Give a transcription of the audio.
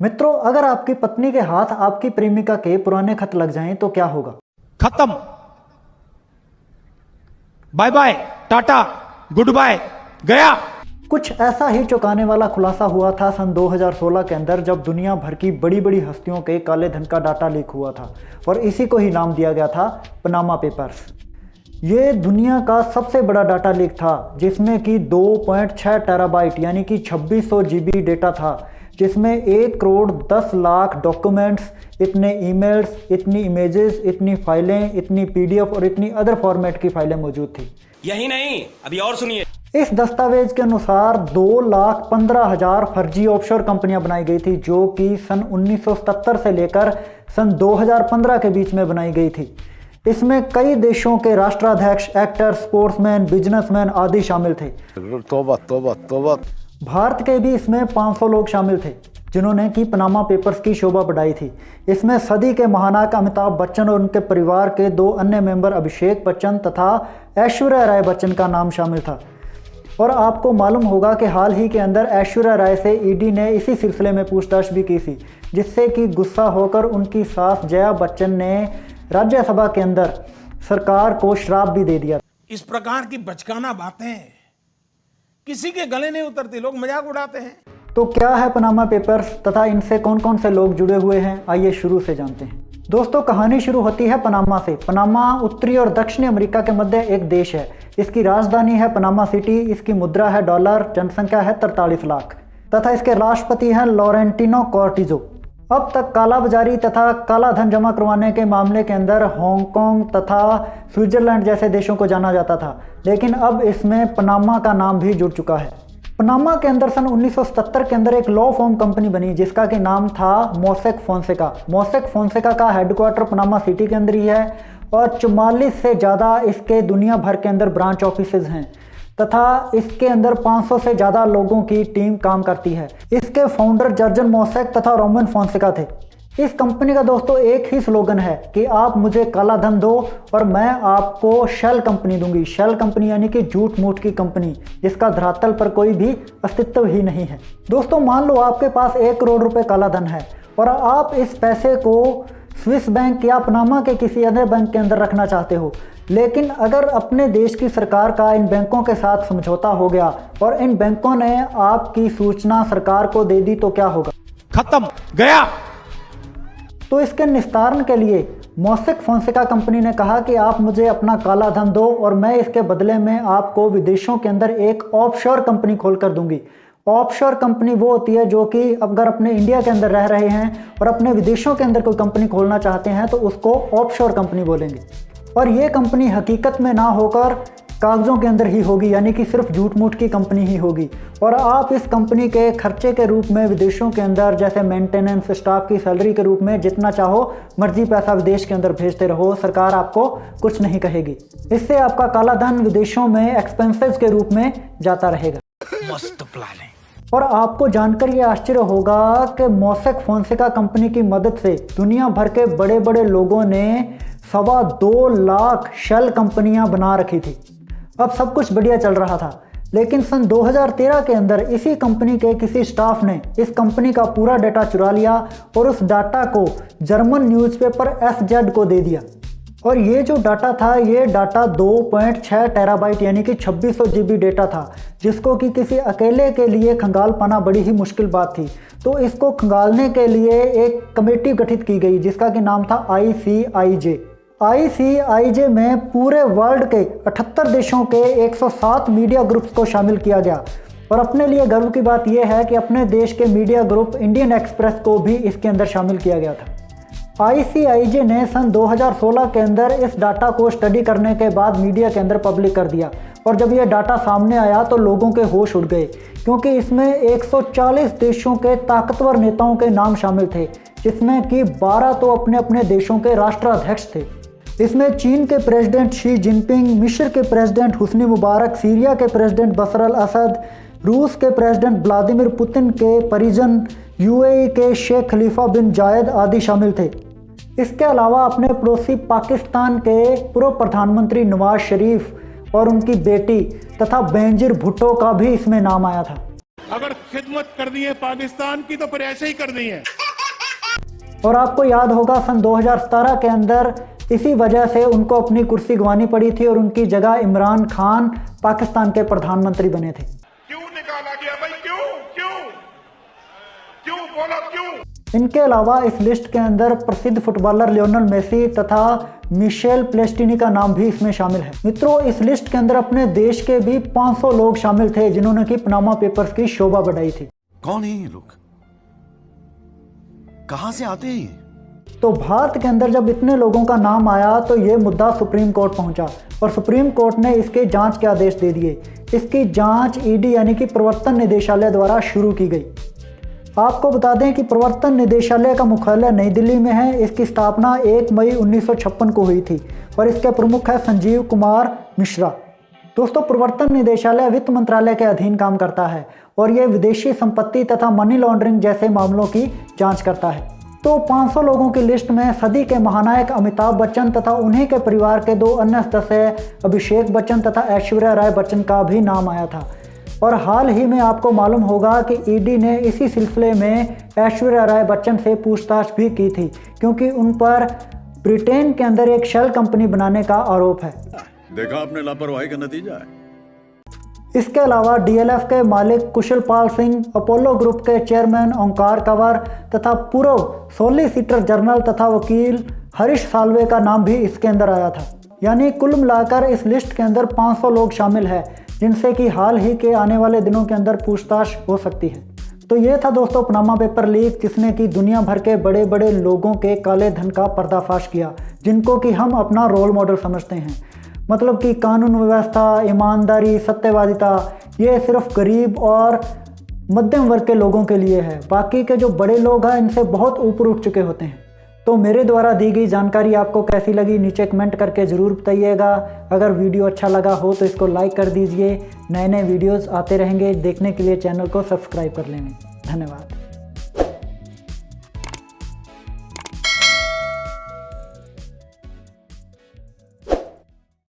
मित्रों, अगर आपकी पत्नी के हाथ आपकी प्रेमिका के पुराने खत लग जाएं तो क्या होगा? खत्म, bye bye, tata, goodbye, गया। कुछ ऐसा ही चौंकाने वाला खुलासा हुआ था सन 2016 के अंदर, जब दुनिया भर की बड़ी बड़ी हस्तियों के काले धन का डाटा लीक हुआ था और इसी को ही नाम दिया गया था पनामा पेपर्स। ये दुनिया का सबसे बड़ा डाटा लीक था, जिसमें कि 2.6 टेराबाइट यानी कि 2600 GB डेटा था, जिसमें 1 करोड़ 10 लाख डॉक्यूमेंट्स, इतने ईमेल्स, इतनी इमेजेस, इतनी फाइलें, इतनी PDF और इतनी अदर फॉर्मेट की फाइलें मौजूद थी। यही नहीं, अभी और सुनिए। इस दस्तावेज के अनुसार 2,15,000 फर्जी ऑफशोर कंपनियां बनाई गई थी, जो कि सन 1977 से लेकर सन 2015 के बीच में बनाई गई थी। इसमें कई देशों के राष्ट्राध्यक्ष, एक्टर, स्पोर्ट्समैन, बिजनेसमैन आदि शामिल थे। तौबा तौबा तौबा। भारत के भी इसमें 500 लोग शामिल थे, जिन्होंने कि पनामा पेपर्स की शोभा बढ़ाई थी। इसमें सदी के महानायक अमिताभ बच्चन और उनके परिवार के 2 अन्य मेंबर अभिषेक बच्चन तथा ऐश्वर्या राय बच्चन का नाम शामिल था। और आपको मालूम होगा कि हाल ही के अंदर ऐश्वर्या राय से ईडी ने इसी सिलसिले में पूछताछ भी की थी, जिससे कि गुस्सा होकर उनकी सास जया बच्चन ने राज्यसभा के अंदर सरकार को श्राप भी दे दिया। इस प्रकार की बचकाना बातें किसी के गले नहीं उतरती, लोग मजाक उड़ाते हैं। तो क्या है पनामा पेपर्स तथा इनसे कौन कौन से लोग जुड़े हुए हैं, आइए शुरू से जानते हैं। दोस्तों, कहानी शुरू होती है पनामा से। पनामा उत्तरी और दक्षिणी अमेरिका के मध्य एक देश है। इसकी राजधानी है पनामा सिटी, इसकी मुद्रा है डॉलर, जनसंख्या है 43 लाख तथा इसके राष्ट्रपति हैं लॉरेंटिनो कॉर्टिजो। अब तक कालाबाजारी तथा काला धन जमा करवाने के मामले के अंदर हांगकांग तथा स्विट्जरलैंड जैसे देशों को जाना जाता था, लेकिन अब इसमें पनामा का नाम भी जुड़ चुका है। पनामा के अंदर सन 1977 के अंदर एक लॉ फॉर्म कंपनी बनी, जिसका कि नाम था मोसेक फोंसेका। मोसेक फोंसेका का हेडक्वार्टर पनामा सिटी के अंदर ही है और 44 से ज़्यादा इसके दुनिया भर के अंदर ब्रांच ऑफिसेज हैं तथा इसके अंदर 500 से ज़्यादा लोगों की टीम काम करती है। इसके फाउंडर जर्जन मोसेक तथा रोमन फोंसेका थे। इस कंपनी का दोस्तों एक ही स्लोगन है कि आप मुझे काला धन दो और मैं आपको शेल कंपनी दूंगी। शेल कंपनी यानी कि झूठ मूठ की कंपनी, जिसका धरातल पर कोई भी अस्तित्व ही नहीं है। दोस्तों, मान लो आपके पास 1 करोड़ रुपए काला धन है और आप इस पैसे को स्विस बैंक या पनामा के किसी अन्य बैंक के अंदर रखना चाहते हो, लेकिन अगर अपने देश की सरकार का इन बैंकों के साथ समझौता हो गया और इन बैंकों ने आपकी सूचना सरकार को दे दी तो क्या होगा? खत्म, गया। तो इसके निस्तारण के लिए मोसेक फोंसेका कंपनी ने कहा कि आप मुझे अपना काला धन दो और मैं इसके बदले में आपको विदेशों के अंदर एक ऑफशोर कंपनी खोल कर दूंगी। ऑफशोर कंपनी वो होती है जो कि अगर अपने इंडिया के अंदर रह रहे हैं और अपने विदेशों के अंदर कोई कंपनी खोलना चाहते हैं तो उसको ऑफशोर कंपनी बोलेंगे। और ये कंपनी हकीकत में ना होकर कागज़ों के अंदर ही होगी, यानी कि सिर्फ झूठ मूठ की कंपनी ही होगी। और आप इस कंपनी के खर्चे के रूप में विदेशों के अंदर जैसे मेंटेनेंस, स्टाफ की सैलरी के रूप में जितना चाहो मर्जी पैसा विदेश के अंदर भेजते रहो, सरकार आपको कुछ नहीं कहेगी। इससे आपका काला धन विदेशों में एक्सपेंसेस के रूप में जाता रहेगा। मस्त प्लान है। और आपको जानकर ये आश्चर्य होगा कि मोसेक फोंसेका कंपनी की मदद से दुनिया भर के बड़े बड़े लोगों ने 2.25 लाख शेल कंपनियां बना रखी थी। अब सब कुछ बढ़िया चल रहा था, लेकिन सन 2013 के अंदर इसी कंपनी के किसी स्टाफ ने इस कंपनी का पूरा डाटा चुरा लिया और उस डाटा को जर्मन न्यूज़पेपर SZ को दे दिया। और ये जो डाटा था, ये डाटा 2.6 टेराबाइट यानी कि 2600 GB डेटा था, जिसको कि किसी अकेले के लिए खंगाल पाना बड़ी ही मुश्किल बात थी। तो इसको खंगालने के लिए एक कमेटी गठित की गई, जिसका कि नाम था ICIJ। ICIJ में पूरे वर्ल्ड के 78 देशों के 107 मीडिया ग्रुप्स को शामिल किया गया। और अपने लिए गर्व की बात यह है कि अपने देश के मीडिया ग्रुप इंडियन एक्सप्रेस को भी इसके अंदर शामिल किया गया था। ICIJ ने सन 2016 के अंदर इस डाटा को स्टडी करने के बाद मीडिया के अंदर पब्लिक कर दिया। और जब यह डाटा सामने आया तो लोगों के होश उड़ गए, क्योंकि इसमें 140 देशों के ताकतवर नेताओं के नाम शामिल थे, जिसमें कि 12 तो अपने अपने देशों के राष्ट्राध्यक्ष थे। इसमें चीन के प्रेसिडेंट शी जिनपिंग, मिस्र के प्रेसिडेंट हुस्नी मुबारक, सीरिया के प्रेसिडेंट बशर अल असद, रूस के प्रेसिडेंट व्लादिमीर पुतिन के परिजन, UAE के शेख खलीफा बिन जायद आदि शामिल थे। इसके अलावा अपने पड़ोसी पाकिस्तान के पूर्व प्रधानमंत्री नवाज शरीफ और उनकी बेटी तथा बेनजीर भुट्टो का भी इसमें नाम आया था। अगर खिदमत करनी है पाकिस्तान की तो फिर ऐसे ही करनी है। और आपको याद होगा सन 2017 के अंदर इसी वजह से उनको अपनी कुर्सी गंवानी पड़ी थी और उनकी जगह इमरान खान पाकिस्तान के प्रधानमंत्री बने थे। क्यों निकाला गया भाई? क्यों क्यों क्यों बोलो क्यों? इनके अलावा इस लिस्ट के अंदर प्रसिद्ध फुटबॉलर लियोनेल मेसी तथा मिशेल प्लेटिनी का नाम भी इसमें शामिल है। मित्रों, इस लिस्ट के अंदर अपने देश के भी 500 लोग शामिल थे जिन्होंने की पनामा पेपर्स की शोभा बढ़ाई थी। कौन है ये लोग? कहां से आते हैं? तो भारत के अंदर जब इतने लोगों का नाम आया तो ये मुद्दा सुप्रीम कोर्ट पहुंचा और सुप्रीम कोर्ट ने इसके जांच के आदेश दे दिए। इसकी जांच ईडी यानी कि प्रवर्तन निदेशालय द्वारा शुरू की गई। आपको बता दें कि प्रवर्तन निदेशालय का मुख्यालय नई दिल्ली में है। इसकी स्थापना 1 मई 1956 को हुई थी और इसके प्रमुख है संजीव कुमार मिश्रा। दोस्तों, प्रवर्तन निदेशालय वित्त मंत्रालय के अधीन काम करता है और ये विदेशी संपत्ति तथा मनी लॉन्ड्रिंग जैसे मामलों की जांच करता है। तो 500 लोगों की लिस्ट में सदी के महानायक अमिताभ बच्चन तथा उन्हीं के परिवार के 2 अन्य सदस्य अभिषेक बच्चन तथा ऐश्वर्या राय बच्चन का भी नाम आया था। और हाल ही में आपको मालूम होगा कि ईडी ने इसी सिलसिले में ऐश्वर्या राय बच्चन से पूछताछ भी की थी क्योंकि उन पर ब्रिटेन के अंदर एक शेल कंपनी बनाने का आरोप है। देखा आपने लापरवाही का नतीजा है। इसके अलावा डीएलएफ के मालिक कुशल पाल सिंह, अपोलो ग्रुप के चेयरमैन ओंकार कंवर तथा पूर्व सॉलिसिटर जनरल तथा वकील हरीश साल्वे का नाम भी इसके अंदर आया था। यानी कुल मिलाकर इस लिस्ट के अंदर 500 लोग शामिल हैं जिनसे कि हाल ही के आने वाले दिनों के अंदर पूछताछ हो सकती है। तो ये था दोस्तों पनामा पेपर लीक, जिसने कि दुनिया भर के बड़े बड़े लोगों के काले धन का पर्दाफाश किया, जिनको कि हम अपना रोल मॉडल समझते हैं। मतलब कि कानून व्यवस्था, ईमानदारी, सत्यवादिता ये सिर्फ गरीब और मध्यम वर्ग के लोगों के लिए है। बाकी के जो बड़े लोग हैं इनसे बहुत ऊपर उठ चुके होते हैं। तो मेरे द्वारा दी गई जानकारी आपको कैसी लगी नीचे कमेंट करके ज़रूर बताइएगा। अगर वीडियो अच्छा लगा हो तो इसको लाइक कर दीजिए। नए नए वीडियोस आते रहेंगे, देखने के लिए चैनल को सब्सक्राइब कर लें। धन्यवाद।